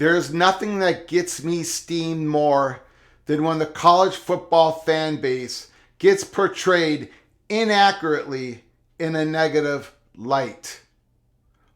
There's nothing that gets me steamed more than when the college football fan base gets portrayed inaccurately in a negative light.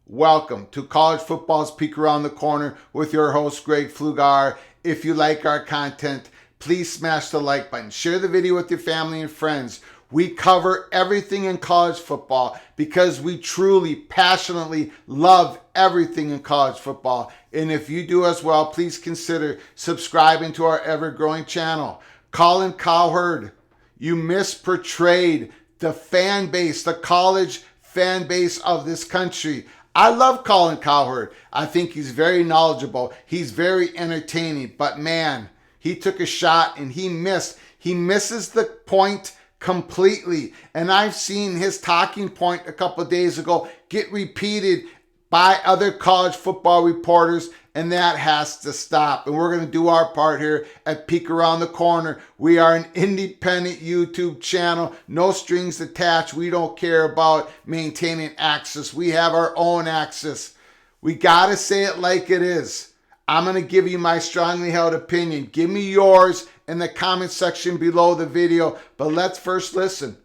Welcome to College Football's Peek Around the Corner with your host, Greg Flugar. If you like our content, please smash the like button. Share the video with your family and friends. We cover everything in college football because we truly, passionately love everything in college football. And if you do as well, please consider subscribing to our ever-growing channel. Colin Cowherd, you misportrayed the fan base, the college fan base of this country. I love Colin Cowherd. I think he's very knowledgeable. He's very entertaining. But man, he took a shot and he missed. He misses the point completely. And I've seen his talking point a couple of days ago get repeated by other college football reporters, and that has to stop. And we're going to do our part here at Peek Around the Corner. We are an independent YouTube channel, no strings attached. We don't care about maintaining access. We have our own access. We got to say it like it is. I'm going to give you my strongly held opinion. Give me yours in the comment section below the video. But let's first listen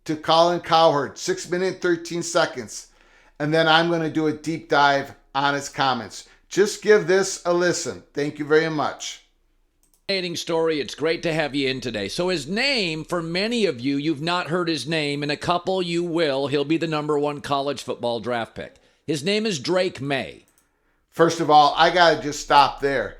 to Colin Cowherd, 6 minutes, 13 seconds. And then I'm going to do a deep dive on his comments. Just give this a listen. Thank you very much. Fascinating story. It's great to have you in today. So his name, for many of you, you've not heard his name. In a couple, you will. He'll be the #1 college football draft pick. His name is Drake Maye. First of all, I got to just stop there.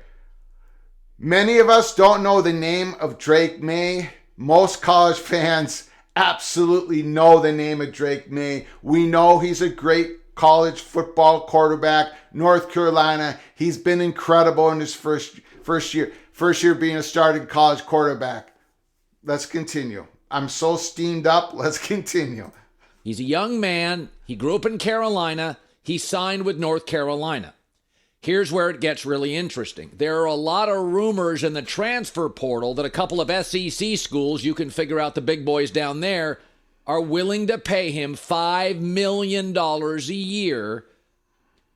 Many of us don't know the name of Drake Maye. Most college fans absolutely know the name of Drake Maye. We know he's a great college football quarterback, North Carolina. He's been incredible in his first year being a starting college quarterback. Let's continue. I'm so steamed up. Let's continue. He's a young man. He grew up in Carolina. He signed with North Carolina. Here's where it gets really interesting. There are a lot of rumors in the transfer portal that a couple of SEC schools, you can figure out the big boys down there, are willing to pay him $5 million a year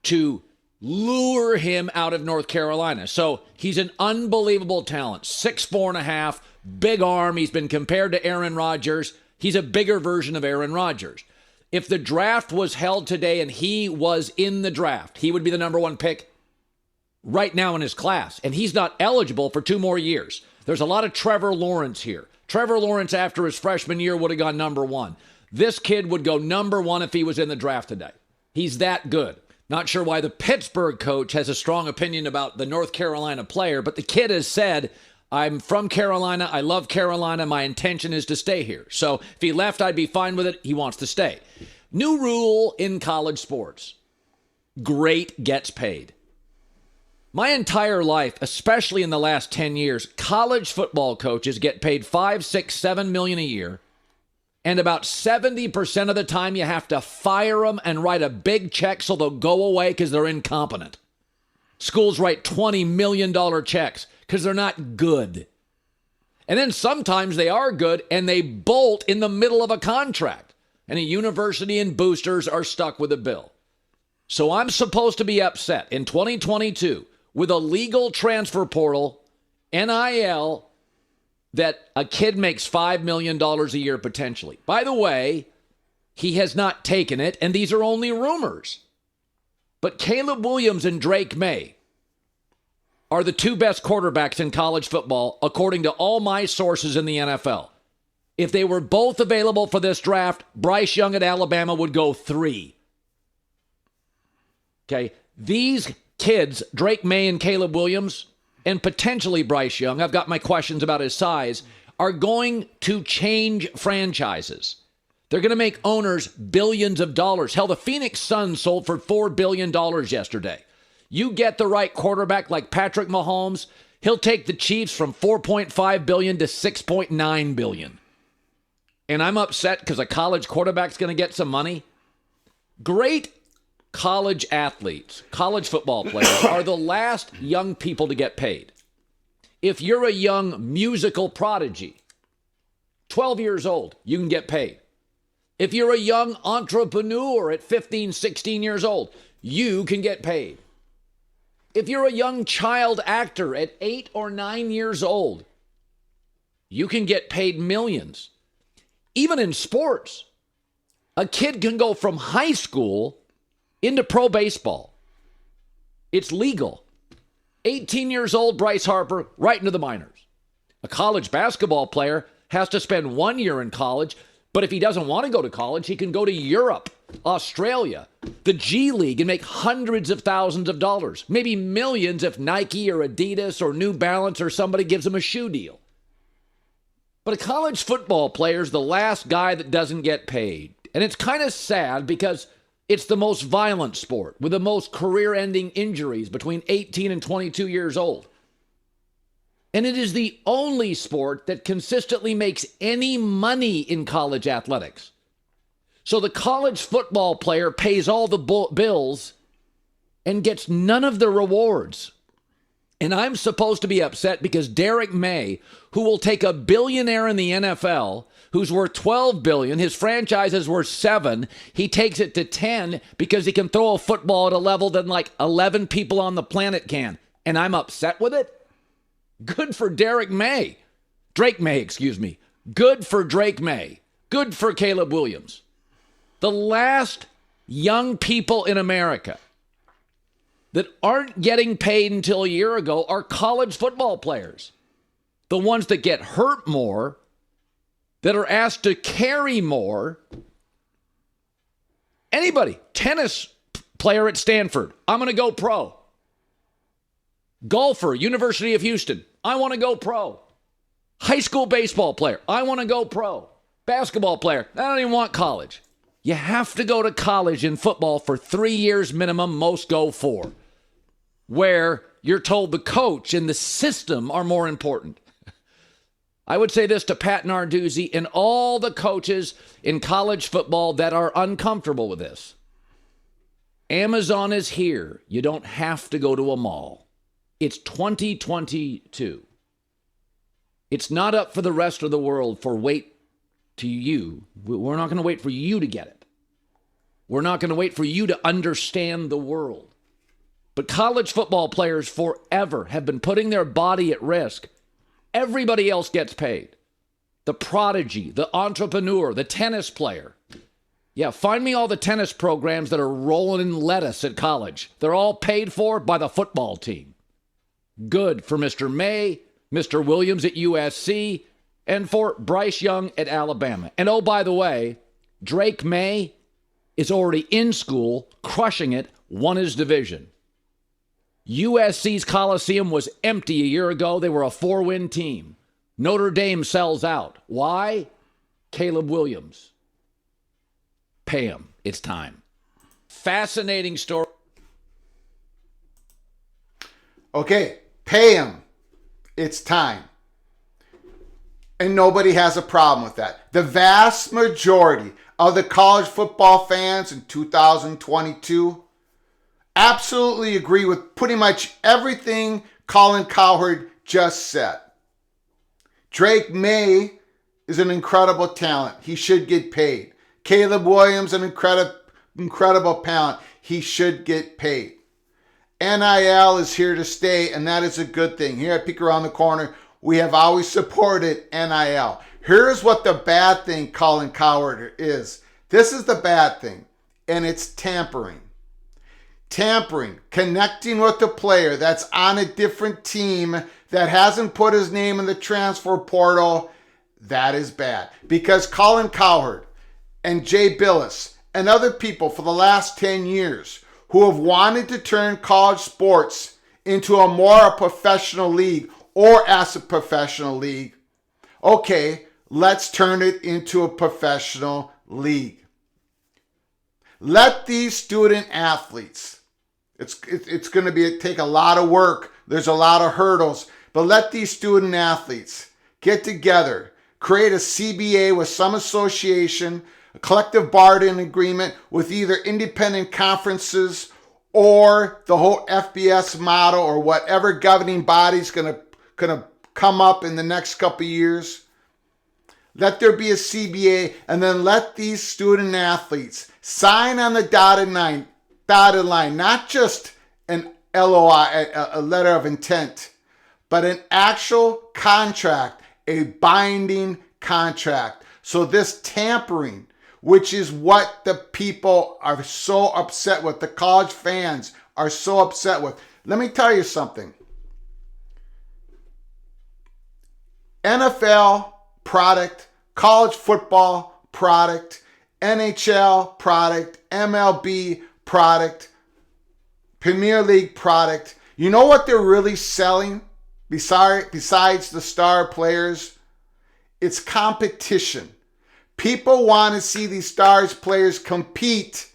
to lure him out of North Carolina. So he's an unbelievable talent. 6'4.5", big arm. He's been compared to Aaron Rodgers. He's a bigger version of Aaron Rodgers. If the draft was held today and he was in the draft, he would be the #1 pick right now in his class. And he's not eligible for 2 more years. There's a lot of Trevor Lawrence here. Trevor Lawrence, after his freshman year, would have gone #1. This kid would go #1 if he was in the draft today. He's that good. Not sure why the Pittsburgh coach has a strong opinion about the North Carolina player, but the kid has said, I'm from Carolina. I love Carolina. My intention is to stay here. So if he left, I'd be fine with it. He wants to stay. New rule in college sports. Great gets paid. My entire life, especially in the last 10 years, college football coaches get paid $5, $6, $7 million a year. And about 70% of the time you have to fire them and write a big check so they'll go away because they're incompetent. Schools write $20 million checks because they're not good. And then sometimes they are good and they bolt in the middle of a contract. And a university and boosters are stuck with a bill. So I'm supposed to be upset in 2022 with a legal transfer portal, NIL, that a kid makes $5 million a year potentially. By the way, he has not taken it, and these are only rumors. But Caleb Williams and Drake Maye are the 2 best quarterbacks in college football, according to all my sources in the NFL. If they were both available for this draft, Bryce Young at Alabama would go 3. Okay, these kids, Drake Maye and Caleb Williams, and potentially Bryce Young, I've got my questions about his size, are going to change franchises. They're going to make owners billions of dollars. Hell, the Phoenix Suns sold for $4 billion yesterday. You get the right quarterback like Patrick Mahomes, he'll take the Chiefs from $4.5 billion to $6.9 billion. And I'm upset because a college quarterback's going to get some money. Great college athletes, college football players, are the last young people to get paid. If you're a young musical prodigy, 12 years old, you can get paid. If you're a young entrepreneur at 15, 16 years old, you can get paid. If you're a young child actor at 8 or 9 years old, you can get paid millions. Even in sports, a kid can go from high school into pro baseball. It's legal. 18 years old, Bryce Harper, right into the minors. A college basketball player has to spend 1 year in college, but if he doesn't want to go to college, he can go to Europe, Australia, the G League, and make hundreds of thousands of dollars, maybe millions if Nike or Adidas or New Balance or somebody gives him a shoe deal. But a college football player is the last guy that doesn't get paid. And it's kind of sad because it's the most violent sport with the most career-ending injuries between 18 and 22 years old. And it is the only sport that consistently makes any money in college athletics. So the college football player pays all the bills and gets none of the rewards. And I'm supposed to be upset because Derek May, who will take a billionaire in the NFL, who's worth $12 billion, his franchise is worth $7, he takes it to 10 because he can throw a football at a level that like 11 people on the planet can. And I'm upset with it? Good for Drake May. Good for Drake May. Good for Caleb Williams. The last young people in America that aren't getting paid until a year ago are college football players. The ones that get hurt more, that are asked to carry more. Anybody, tennis player at Stanford, I'm going to go pro. Golfer, University of Houston, I want to go pro. High school baseball player, I want to go pro. Basketball player, I don't even want college. You have to go to college in football for 3 years minimum, most go 4, where you're told the coach and the system are more important. I would say this to Pat Narduzzi and all the coaches in college football that are uncomfortable with this. Amazon is here. You don't have to go to a mall. It's 2022. It's not up for the rest of the world for wait to you. We're not going to wait for you to get it. We're not going to wait for you to understand the world. But college football players forever have been putting their body at risk. Everybody else gets paid. The prodigy, the entrepreneur, the tennis player. Yeah, find me all the tennis programs that are rolling in lettuce at college. They're all paid for by the football team. Good for Mr. May, Mr. Williams at USC, and for Bryce Young at Alabama. And oh, by the way, Drake May is already in school, crushing it, won his division. USC's Coliseum was empty a year ago. They were a 4-win team. Notre Dame sells out. Why? Caleb Williams. Pay him. It's time. Fascinating story. Okay, pay him. It's time. And nobody has a problem with that. The vast majority of the college football fans in 2022 absolutely agree with pretty much everything Colin Cowherd just said. Drake May is an incredible talent. He should get paid. Caleb Williams, an incredible talent. He should get paid. NIL is here to stay, and that is a good thing. Here at Peek Around the Corner, we have always supported NIL. Here's what the bad thing, Colin Cowherd, is. This is the bad thing, and it's tampering. Tampering, connecting with a player that's on a different team that hasn't put his name in the transfer portal, that is bad. Because Colin Cowherd and Jay Billis and other people for the last 10 years who have wanted to turn college sports into a professional league or as a professional league, okay, let's turn it into a professional league. Let these student athletes, it's going to take a lot of work. There's a lot of hurdles, but let these student athletes get together, create a CBA with some association, a collective bargaining agreement with either independent conferences or the whole FBS model or whatever governing body's going to come up in the next couple of years. Let there be a CBA, and then let these student athletes sign on the dotted line, not just an LOI, a letter of intent, but an actual contract, a binding contract. So this tampering, which is what the people are so upset with, the college fans are so upset with. Let me tell you something. NFL product, college football product, NHL product, MLB product, Premier League product. You know what they're really selling besides the star players? It's competition. People want to see these stars players compete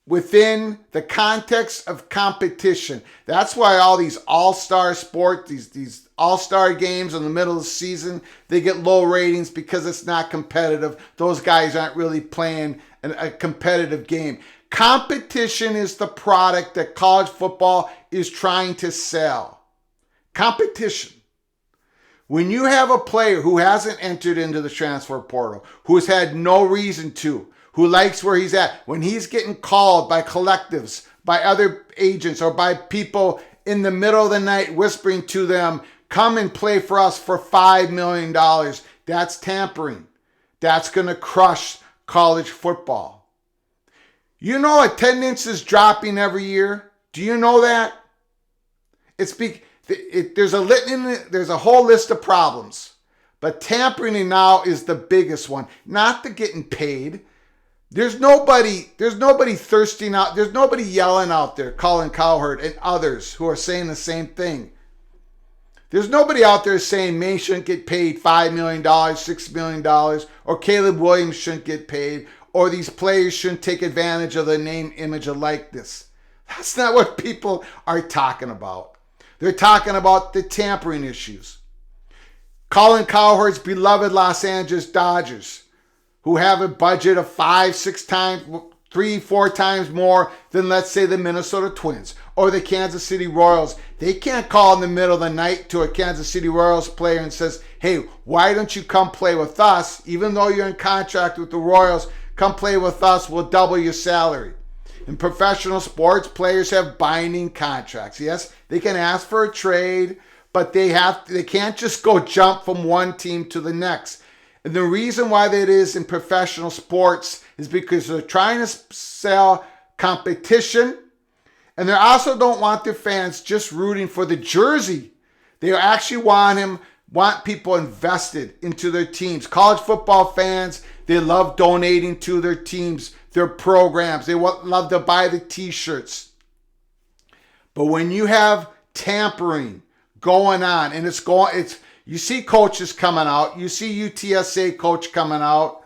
within the context of competition. That's why all these all-star sports, these all-star games in the middle of the season, they get low ratings because it's not competitive. Those guys aren't really playing a competitive game. Competition is the product that college football is trying to sell. Competition. When you have a player who hasn't entered into the transfer portal, who has had no reason to, who likes where he's at, when he's getting called by collectives, by other agents, or by people in the middle of the night whispering to them, come and play for us for $5 million, that's tampering. That's going to crush college football. You know attendance is dropping every year. Do you know that? There's a whole list of problems, but tampering now is the biggest one. Not the getting paid. There's nobody thirsting out. There's nobody yelling out there, Colin Cowherd and others who are saying the same thing. There's nobody out there saying May shouldn't get paid $5 million, $6 million, or Caleb Williams shouldn't get paid, or these players shouldn't take advantage of the name, image, and likeness. That's not what people are talking about. They're talking about the tampering issues. Colin Cowherd's beloved Los Angeles Dodgers, who have a budget of 5-6 times, 3-4 times more than, let's say, the Minnesota Twins or the Kansas City Royals. They can't call in the middle of the night to a Kansas City Royals player and says, hey, why don't you come play with us? Even though you're in contract with the Royals, come play with us. We'll double your salary. In professional sports, players have binding contracts. Yes, they can ask for a trade, but they can't just go jump from one team to the next. And the reason why that is in professional sports is because they're trying to sell competition, and they also don't want their fans just rooting for the jersey. They actually want people invested into their teams. College football fans, they love donating to their teams, their programs. They love to buy the t-shirts. But when you have tampering going on, and you see coaches coming out. You see UTSA coach coming out.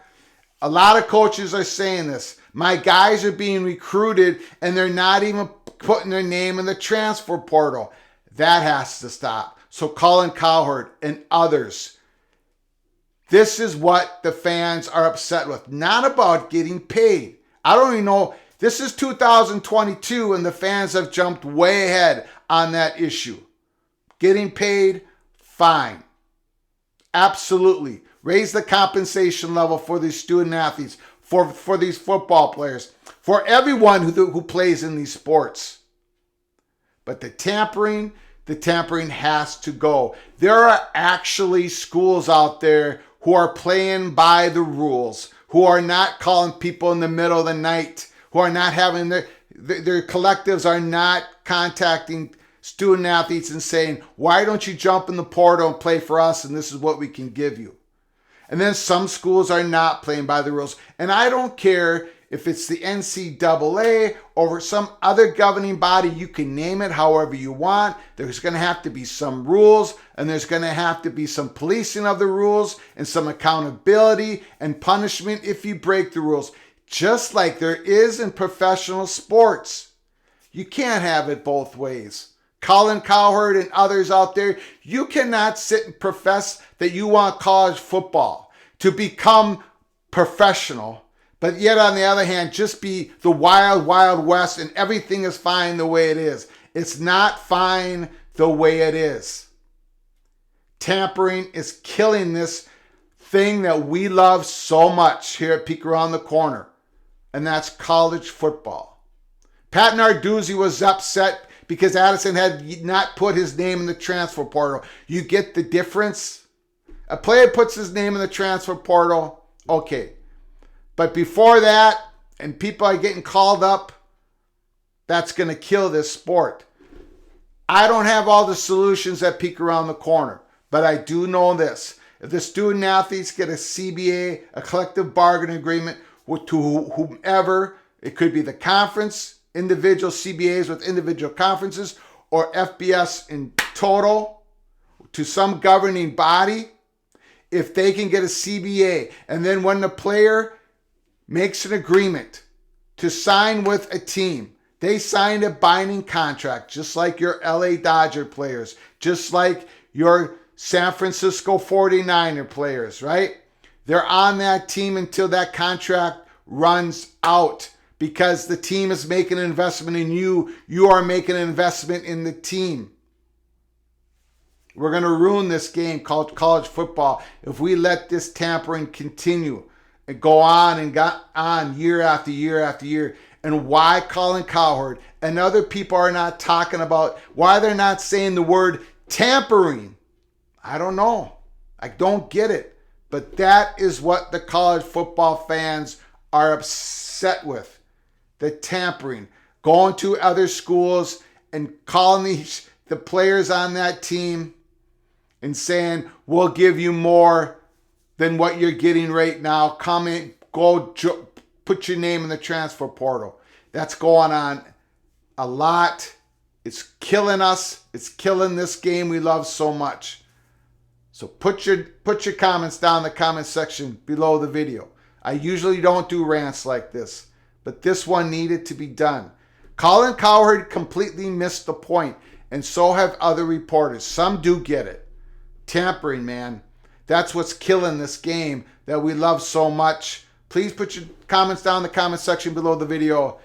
A lot of coaches are saying this. My guys are being recruited and they're not even putting their name in the transfer portal. That has to stop. So Colin Cowherd and others, this is what the fans are upset with. Not about getting paid. I don't even know. This is 2022 and the fans have jumped way ahead on that issue. Getting paid, fine. Absolutely. Raise the compensation level for these student athletes, for these football players, for everyone who plays in these sports. But the tampering has to go. There are actually schools out there who are playing by the rules, who are not calling people in the middle of the night, who are not having their collectives are not contacting student athletes and saying, why don't you jump in the portal and play for us, and this is what we can give you. And then some schools are not playing by the rules. And I don't care if it's the NCAA or some other governing body. You can name it however you want. There's going to have to be some rules, and there's going to have to be some policing of the rules and some accountability and punishment if you break the rules, just like there is in professional sports. You can't have it both ways. Colin Cowherd and others out there, you cannot sit and profess that you want college football to become professional, but yet on the other hand, just be the wild, wild west and everything is fine the way it is. It's not fine the way it is. Tampering is killing this thing that we love so much here at Peek Around the Corner, and that's college football. Pat Narduzzi was upset because Addison had not put his name in the transfer portal. You get the difference? A player puts his name in the transfer portal, okay. But before that, and people are getting called up, that's going to kill this sport. I don't have all the solutions that peek around the corner, but I do know this. If the student athletes get a CBA, a collective bargaining agreement to whomever, it could be the conference, individual CBAs with individual conferences, or FBS in total, to some governing body, if they can get a CBA, and then when the player makes an agreement to sign with a team, they signed a binding contract, just like your LA Dodger players, just like your San Francisco 49er players, right? They're on that team until that contract runs out because the team is making an investment in you. You are making an investment in the team. We're going to ruin this game called college football if we let this tampering continue and go on and go on year after year after year. And why Colin Cowherd and other people are not talking about, why they're not saying the word tampering, I don't know. I don't get it. But that is what the college football fans are upset with. The tampering. Going to other schools and calling the players on that team and saying, we'll give you more than what you're getting right now. Come in, put your name in the transfer portal. That's going on a lot. It's killing us. It's killing this game we love so much. So put your comments down in the comment section below the video. I usually don't do rants like this, but this one needed to be done. Colin Cowherd completely missed the point, and so have other reporters. Some do get it. Tampering, man. That's what's killing this game that we love so much. Please put your comments down in the comment section below the video.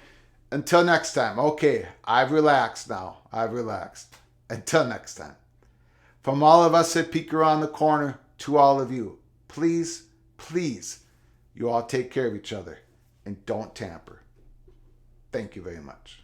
Until next time. Okay, I've relaxed now. I've relaxed. Until next time. From all of us at Peek Around the Corner to all of you, please, please, you all take care of each other and don't tamper. Thank you very much.